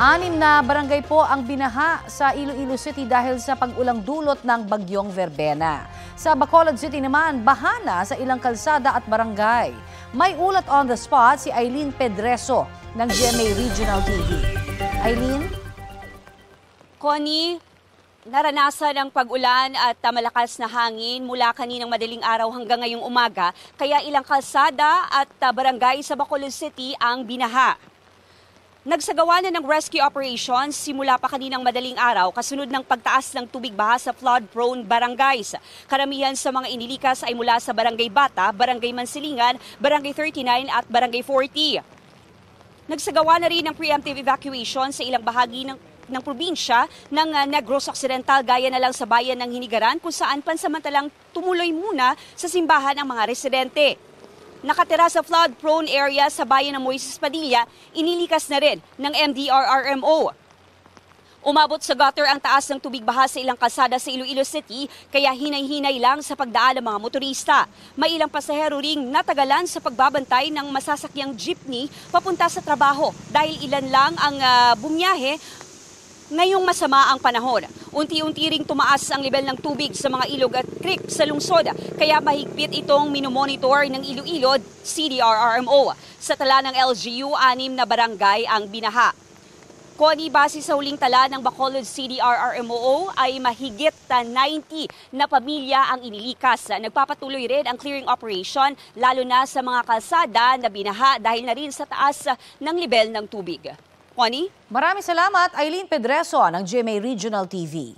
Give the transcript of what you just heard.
6 na barangay po ang binaha sa Iloilo City dahil sa pag-ulang dulot ng bagyong Verbena. Sa Bacolod City naman, bahana sa ilang kalsada at barangay. May ulat on the spot si Eileen Pedreso ng GMA Regional TV. Eileen? Connie, naranasan ang pag-ulan at malakas na hangin mula kaninang madaling araw hanggang ngayong umaga, kaya ilang kalsada at barangay sa Bacolod City ang binaha. Nagsagawa na ng rescue operations simula pa kaninang madaling araw kasunod ng pagtaas ng tubig baha sa flood-prone barangays. Karamihan sa mga inilikas ay mula sa Barangay Bata, Barangay Mansilingan, Barangay 39 at Barangay 40. Nagsagawa na rin ng preemptive evacuation sa ilang bahagi ng probinsya ng Negros Occidental gaya na lang sa bayan ng Hinigaran kung saan pansamantalang tumuloy muna sa simbahan ang mga residente. Nakatira sa flood-prone area sa bayan ng Moises Padilla, inilikas na rin ng MDRRMO. Umabot sa gutter ang taas ng tubig baha sa ilang kalsada sa Iloilo City, kaya hinay-hinay lang sa pagdaan ng mga motorista. May ilang pasahero ring natagalan sa pagbabantay ng masasakyang jeepney papunta sa trabaho dahil ilan lang ang bumiyahe ngayong masama ang panahon. Unti-unti ring tumaas ang level ng tubig sa mga ilog at creek sa lungsod, kaya mahigpit itong minomonitor ng Iloilo CDRRMO. Sa tala ng LGU, 6 na barangay ang binaha. Connie, base sa huling tala ng Bacolod CDRRMO ay mahigit 90 na pamilya ang inilikas. Nagpapatuloy rin ang clearing operation lalo na sa mga kalsada na binaha dahil na rin sa taas ng level ng tubig. Connie? Maraming salamat, Eileen Pedreso ng GMA Regional TV.